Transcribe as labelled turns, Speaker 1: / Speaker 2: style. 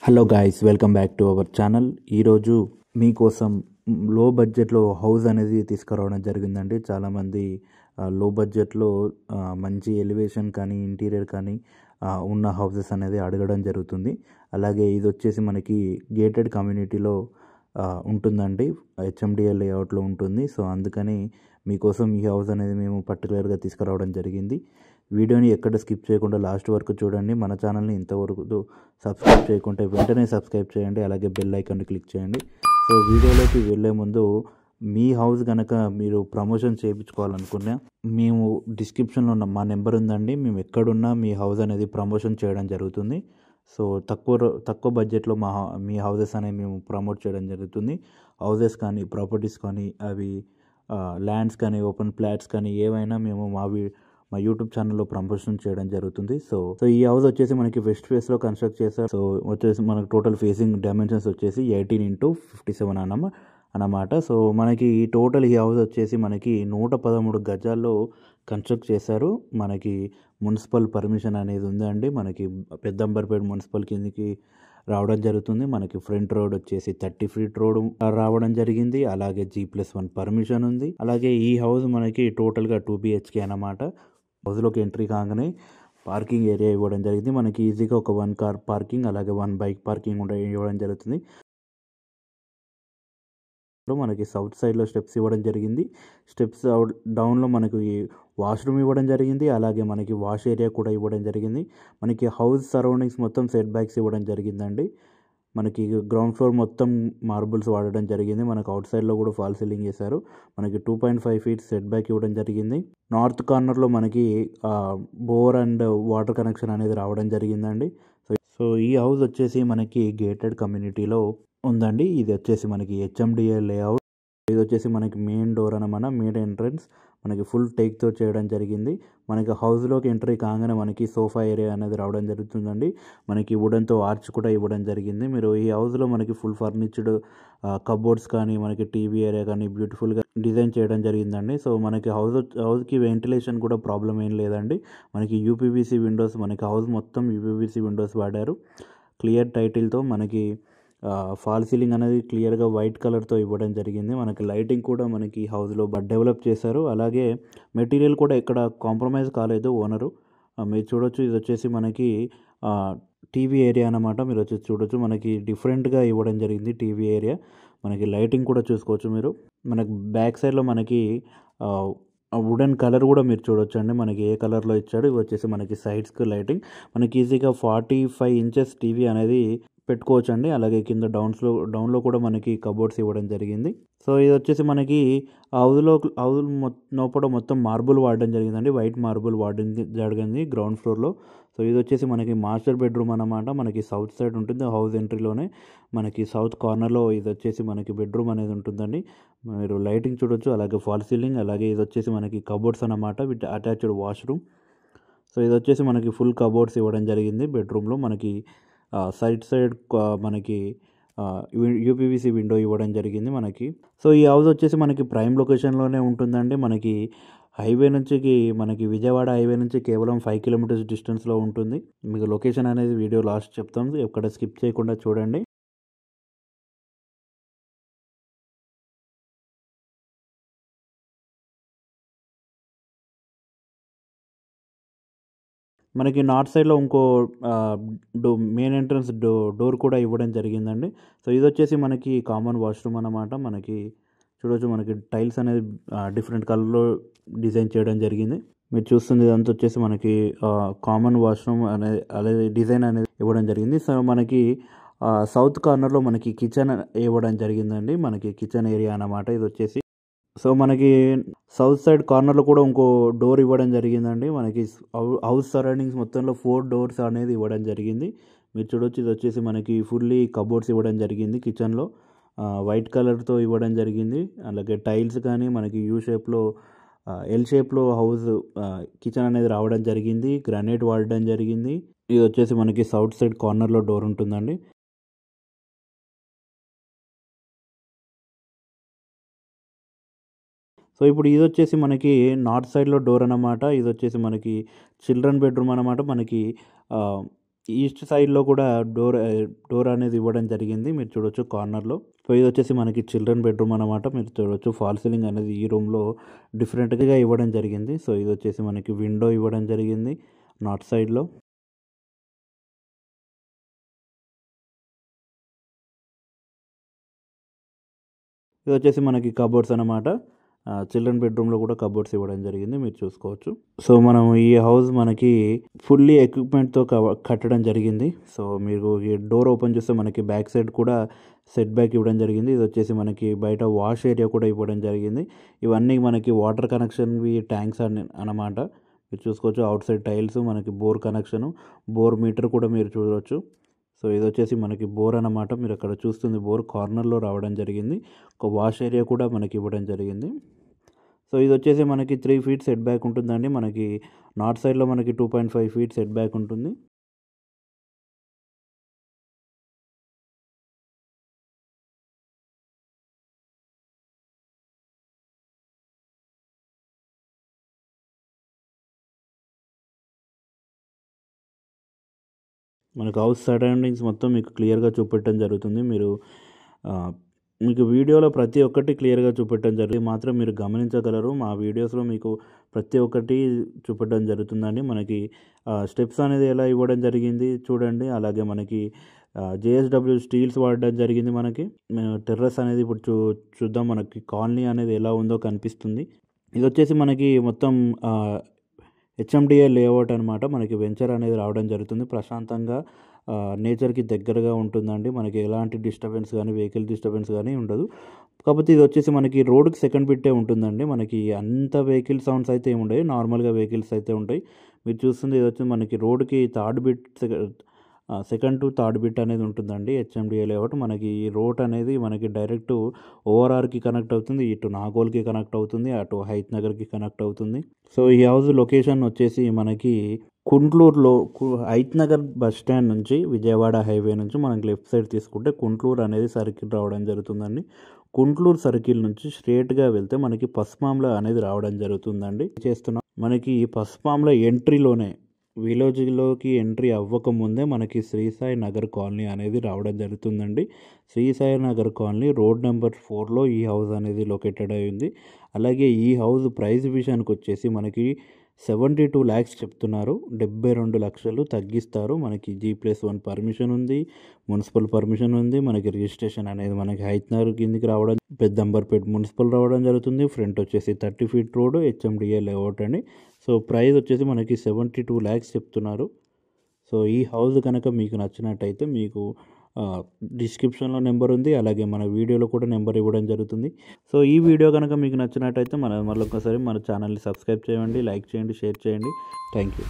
Speaker 1: Hello guys, welcome back to our channel. ఈరోజు మీకోసం లో బడ్జెట్లో హౌస్ అనేది తీసుకురావడం జరిగిందండి. చాలామంది లో బడ్జెట్లో మంచి ఎలివేషన్ కానీ ఇంటీరియర్ కానీ ఉన్న హౌసెస్ అనేది అడగడం జరుగుతుంది. అలాగే ఇది వచ్చేసి మనకి గేటెడ్ కమ్యూనిటీలో ఉంటుందండి, హెచ్ఎండిఎల్ లేఅవుట్లో ఉంటుంది. సో అందుకని మీకోసం ఈ హౌస్ అనేది మేము పర్టికులర్గా తీసుకురావడం జరిగింది. వీడియోని ఎక్కడ స్కిప్ చేయకుండా లాస్ట్ వరకు చూడండి. మన ఛానల్ని ఇంతవరకు సబ్స్క్రైబ్ చేయకుంటే వెంటనే సబ్స్క్రైబ్ చేయండి, అలాగే బెల్ ఐకాన్ని క్లిక్ చేయండి. సో వీడియోలోకి వెళ్ళే ముందు మీ హౌస్ కనుక మీరు ప్రమోషన్ చేయించుకోవాలనుకున్నా మేము డిస్క్రిప్షన్లో ఉన్న మా నెంబర్ ఉందండి. మేము ఎక్కడున్నా మీ హౌస్ అనేది ప్రమోషన్ చేయడం జరుగుతుంది. సో తక్కువ బడ్జెట్లో మీ హౌసెస్ అనేవి మేము ప్రమోట్ చేయడం జరుగుతుంది. హౌసెస్ కానీ ప్రాపర్టీస్ కానీ అవి ల్యాండ్స్ కానీ ఓపెన్ ఫ్లాట్స్ కానీ ఏవైనా మేము మా యూట్యూబ్ ఛానల్లో ప్రమోషన్ చేయడం జరుగుతుంది. సో ఈ హౌస్ వచ్చేసి మనకి వెస్ట్ ఫేస్లో కన్స్ట్రక్ట్ చేస్తారు. సో వచ్చేసి మనకు టోటల్ ఫేసింగ్ డైమెన్షన్స్ వచ్చేసి 18x57 అన్నమాట. సో మనకి టోటల్ ఈ హౌస్ వచ్చేసి మనకి 113 గజాల్లో కన్స్ట్రక్ట్ చేశారు. మనకి మున్సిపల్ పర్మిషన్ అనేది ఉందండి. మనకి పెద్దంబర్పేట మున్సిపల్ కిందకి రావడం జరుగుతుంది. మనకి ఫ్రంట్ రోడ్ వచ్చేసి 30 ఫీట్ రోడ్ రావడం జరిగింది. అలాగే G+1 పర్మిషన్ ఉంది. అలాగే ఈ హౌస్ మనకి టోటల్గా 2 BHK అన్నమాట. హౌస్లోకి ఎంట్రీ కాగానే పార్కింగ్ ఏరియా ఇవ్వడం జరిగింది. మనకి ఈజీగా ఒక 1 కార్ పార్కింగ్ అలాగే 1 బైక్ పార్కింగ్ ఇవ్వడం జరుగుతుంది. మనకి సౌత్ సైడ్లో స్టెప్స్ ఇవ్వడం జరిగింది. స్టెప్స్ డౌన్లో మనకి వాష్రూమ్ ఇవ్వడం జరిగింది. అలాగే మనకి వాష్ ఏరియా కూడా ఇవ్వడం జరిగింది. మనకి హౌస్ సరౌండింగ్స్ మొత్తం సెట్ బ్యాక్స్ ఇవ్వడం జరిగిందండి. మనకి గ్రౌండ్ ఫ్లోర్ మొత్తం మార్బుల్స్ వాడడం జరిగింది. మనకు అవుట్ సైడ్లో కూడా ఫాల్ సీలింగ్ చేశారు. మనకి 2.5 ఫీట్ సెట్ బ్యాక్ ఇవ్వడం జరిగింది. నార్త్ కార్నర్లో మనకి బోర్ అండ్ వాటర్ కనెక్షన్ అనేది రావడం జరిగిందండి. సో ఈ హౌస్ వచ్చేసి మనకి గేటెడ్ కమ్యూనిటీలో ఉందండి. ఇది వచ్చేసి మనకి హెచ్ఎండిఏ లేఅవుట్. ఇది వచ్చేసి మనకి మెయిన్ డోర్ అన్నమాట, మెయిన్ ఎంట్రన్స్ మనకి ఫుల్ టేక్తో చేయడం జరిగింది. మనకి హౌస్లోకి ఎంట్రీ కాగానే మనకి సోఫా ఏరియా అనేది రావడం జరుగుతుందండి. మనకి వుడెన్తో ఆర్చ్ కూడా ఇవ్వడం జరిగింది. మీరు ఈ హౌస్లో మనకి ఫుల్ ఫర్నిచర్డ్ కబోర్డ్స్ కానీ మనకి టీవీ ఏరియా కానీ బ్యూటిఫుల్గా డిజైన్ చేయడం జరిగిందండి. సో మనకి హౌస్కి వెంటిలేషన్ కూడా ప్రాబ్లం ఏం లేదండి. మనకి యూపీవీసీ విండోస్, మనకి హౌస్ మొత్తం యూపీవీసీ విండోస్ వాడారు. క్లియర్ టైటిల్తో మనకి ఫాల్ సీలింగ్ అనేది క్లియర్గా వైట్ కలర్తో ఇవ్వడం జరిగింది. మనకి లైటింగ్ కూడా మనకి హౌస్లో డెవలప్ చేశారు. అలాగే మెటీరియల్ కూడా ఎక్కడ కాంప్రమైజ్ కాలేదు ఓనరు. మీరు చూడొచ్చు, ఇది వచ్చేసి మనకి టీవీ ఏరియా అన్నమాట. మీరు వచ్చేసి చూడొచ్చు, మనకి డిఫరెంట్గా ఇవ్వడం జరిగింది టీవీ ఏరియా. మనకి లైటింగ్ కూడా చూసుకోవచ్చు మీరు. మనకి బ్యాక్ సైడ్లో మనకి వుడెన్ కలర్ కూడా మీరు చూడొచ్చు అండి. మనకి ఏ కలర్లో ఇచ్చాడు. ఇవి వచ్చేసి మనకి సైడ్స్కి లైటింగ్. మనకి ఈజీగా 45 ఇంచెస్ టీవీ అనేది పెట్టుకోవచ్చు అండి. అలాగే కింద డౌన్లో కూడా మనకి కబోర్డ్స్ ఇవ్వడం జరిగింది. సో ఇది వచ్చేసి మనకి హౌస్ లోపల మొత్తం మార్బుల్ వాడడం జరిగిందండి. వైట్ మార్బుల్ వాడడం జరిగింది గ్రౌండ్ ఫ్లోర్లో. సో ఇది వచ్చేసి మనకి మాస్టర్ బెడ్రూమ్ అన్నమాట. మనకి సౌత్ సైడ్ ఉంటుంది. హౌస్ ఎంట్రీలోనే మనకి సౌత్ కార్నర్లో ఇది వచ్చేసి మనకి బెడ్రూమ్ అనేది ఉంటుందండి. మీరు లైటింగ్ చూడొచ్చు, అలాగే ఫాల్ సీలింగ్, అలాగే ఇది వచ్చేసి మనకి కబోర్డ్స్ అన్నమాట విత్ అటాచ్డ్ వాష్రూమ్. సో ఇది వచ్చేసి మనకి ఫుల్ కబోర్డ్స్ ఇవ్వడం జరిగింది బెడ్రూమ్లో. మనకి సైడ్ మనకి యూపీవీసీ విండో ఇవ్వడం జరిగింది మనకి. సో ఈ హౌస్ వచ్చేసి మనకి ప్రైమ్ లొకేషన్లోనే ఉంటుందండి. మనకి మనకి విజయవాడ హైవే నుంచి కేవలం 5 కిలోమీటర్స్ డిస్టెన్స్లో ఉంటుంది. మీకు లొకేషన్ అనేది వీడియో లాస్ట్ చెప్తాం, ఎక్కడ స్కిప్ చేయకుండా చూడండి. మనకి నార్త్ సైడ్లో ఇంకో మెయిన్ ఎంట్రన్స్ డోర్ కూడా ఇవ్వడం జరిగిందండి. సో ఇది వచ్చేసి మనకి కామన్ వాష్రూమ్ అన్నమాట. మనకి చూడవచ్చు, మనకి టైల్స్ అనేది డిఫరెంట్ కలర్లో డిజైన్ చేయడం జరిగింది. మీరు చూస్తుంది ఇదంతా వచ్చేసి మనకి కామన్ వాష్రూమ్ అనేది డిజైన్ అనేది ఇవ్వడం జరిగింది. సో మనకి సౌత్ కార్నర్లో మనకి కిచెన్ ఇవ్వడం జరిగిందండి. మనకి కిచెన్ ఏరియా అన్నమాట ఇది వచ్చేసి. సో మనకి సౌత్ సైడ్ కార్నర్లో కూడా ఇంకో డోర్ ఇవ్వడం జరిగిందండి. మనకి హౌస్ సరౌండింగ్స్ మొత్తంలో 4 డోర్స్ అనేది ఇవ్వడం జరిగింది. మీరు చూడొచ్చు, ఇది వచ్చేసి మనకి ఫుల్లీ కబోర్డ్స్ ఇవ్వడం జరిగింది. కిచెన్లో వైట్ కలర్తో ఇవ్వడం జరిగింది. అలాగే టైల్స్ కానీ మనకి ఎల్ షేప్లో హౌస్ కిచెన్ అనేది రావడం జరిగింది. గ్రానైట్ వాడడం జరిగింది. ఇది వచ్చేసి మనకి సౌత్ సైడ్ కార్నర్లో డోర్ ఉంటుందండి. సో ఇప్పుడు ఇది వచ్చేసి మనకి నార్త్ సైడ్లో డోర్ అన్నమాట. ఇది వచ్చేసి మనకి చిల్డ్రన్ బెడ్రూమ్ అన్నమాట. మనకి ఈస్ట్ సైడ్లో కూడా డోర్ అనేది ఇవ్వడం జరిగింది, మీరు చూడొచ్చు కార్నర్లో. సో ఇది వచ్చేసి మనకి చిల్డ్రన్ బెడ్రూమ్ అనమాట. మీరు చూడొచ్చు ఫాల్ సీలింగ్ అనేది ఈ రూమ్లో డిఫరెంట్గా ఇవ్వడం జరిగింది. సో ఇది వచ్చేసి మనకి విండో ఇవ్వడం జరిగింది నార్త్ సైడ్లో. ఇది వచ్చేసి మనకి కబోర్డ్స్ అనమాట. చిల్డ్రన్ బెడ్రూమ్లో కూడా కబోర్డ్స్ ఇవ్వడం జరిగింది, మీరు చూసుకోవచ్చు. సో మనం ఈ హౌస్ మనకి ఫుల్లీ ఎక్విప్మెంట్తో కట్టడం జరిగింది. సో మీరు ఈ డోర్ ఓపెన్ చేస్తే మనకి బ్యాక్ సైడ్ కూడా సెట్ బ్యాక్ ఇవ్వడం జరిగింది. ఇది వచ్చేసి మనకి బయట వాష్ ఏరియా కూడా ఇవ్వడం జరిగింది. ఇవన్నీ మనకి వాటర్ కనెక్షన్వి ట్యాంక్స్ అన్నమాట. మీరు చూసుకోవచ్చు అవుట్ సైడ్ టైల్స్, మనకి బోర్ కనెక్షను, బోర్ మీటర్ కూడా మీరు చూడవచ్చు. సో ఇది వచ్చేసి మనకి బోర్ అన్నమాట. మీరు అక్కడ చూస్తుంది బోర్ కార్నర్లో రావడం జరిగింది. ఒక వాష్ ఏరియా కూడా మనకి ఇవ్వడం జరిగింది. సో ఇది వచ్చేసి మనకి 3 feet సెట్ బ్యాక్ ఉంటుందండి. మనకి నార్త్ సైడ్లో మనకి 2.5 feet సెట్ బ్యాక్ ఉంటుంది. మనకు హౌస్ సరౌండింగ్స్ మొత్తం మీకు క్లియర్గా చూపెట్టడం జరుగుతుంది. మీకు వీడియోలో ప్రతి ఒక్కటి క్లియర్గా చూపెట్టడం జరిగింది, మాత్రం మీరు గమనించగలరు. మా వీడియోస్లో మీకు ప్రతి ఒక్కటి చూపెట్టడం జరుగుతుందండి. మనకి స్టెప్స్ అనేది ఎలా ఇవ్వడం జరిగింది చూడండి. అలాగే మనకి JSW స్టీల్స్ వాడడం జరిగింది. మనకి టెర్రస్ అనేది ఇప్పుడు చూద్దాం. మనకి కాలనీ అనేది ఎలా ఉందో కనిపిస్తుంది. ఇది వచ్చేసి మనకి మొత్తం HMDA లేఅవుట్ అనమాట. మనకి వెంచర్ అనేది రావడం జరుగుతుంది. ప్రశాంతంగా నేచర్కి దగ్గరగా ఉంటుందండి. మనకి ఎలాంటి డిస్టర్బెన్స్ కానీ వెహికల్ డిస్టర్బెన్స్ కానీ ఉండదు. కాకపోతే ఇది వచ్చేసి మనకి రోడ్కి సెకండ్ బిట్టే ఉంటుందండి. మనకి అంత వెహికల్ సౌండ్స్ అయితే ఏమి ఉండవు, నార్మల్గా వెహికల్స్ అయితే ఉంటాయి. మీరు చూస్తుంది ఇది వచ్చి మనకి రోడ్కి third bit, second to third bit అనేది ఉంటుందండి HMDA లేఅవుట్. మనకి ఈ రోడ్ అనేది మనకి డైరెక్ట్ ORRకి కనెక్ట్ అవుతుంది, ఇటు నాగోల్కి కనెక్ట్ అవుతుంది, అటు హైత్ నగర్కి కనెక్ట్ అవుతుంది. సో ఈ హౌస్ లొకేషన్ వచ్చేసి మనకి కుంట్లూరులో హైత్ నగర్ బస్ స్టాండ్ నుంచి విజయవాడ హైవే నుంచి మనకి లెఫ్ట్ సైడ్ తీసుకుంటే కుంట్లూరు అనేది సర్కిల్ రావడం జరుగుతుందండి. కుంట్లూరు సర్కిల్ నుంచి స్ట్రేట్గా వెళ్తే మనకి పసుమాంల అనేది రావడం జరుగుతుందండి. చేస్తున్నాం మనకి ఈ పసుమాంల ఎంట్రీలోనే విలేజ్లోకి ఎంట్రీ అవ్వకముందే మనకి శ్రీసాయి నగర్ కాలనీ అనేది రావడం జరుగుతుందండి. Srisai Nagar colony road number 4లో ఈ హౌస్ అనేది లొకేటెడ్ అయింది. అలాగే ఈ హౌస్ ప్రైస్ విషయానికి వచ్చేసి మనకి 72 lakhs చెప్తున్నారు. 72 లక్షలు తగ్గిస్తారు. మనకి G+1 పర్మిషన్ ఉంది, మున్సిపల్ పర్మిషన్ ఉంది. మనకి రిజిస్ట్రేషన్ అనేది మనకి హైత్ నగర్ కిందికి రావడం, పెద్దంబర్పేట మున్సిపల్ రావడం జరుగుతుంది. ఫ్రంట్ వచ్చేసి 30 feet రోడ్, HMDA లేఅవుట్ అండి. సో ప్రైస్ వచ్చేసి మనకి 72 lakhs చెప్తున్నారు. సో ఈ హౌస్ కనుక మీకు నచ్చినట్టయితే మీకు డిస్క్రిప్షన్లో నెంబర్ ఉంది, అలాగే మన వీడియోలో కూడా నెంబర్ ఇవ్వడం జరుగుతుంది. సో ఈ వీడియో కనుక మీకు నచ్చినట్టయితే మళ్ళొకసారి మన ఛానల్ని సబ్స్క్రైబ్ చేయండి, లైక్ చేయండి, షేర్ చేయండి. Thank you.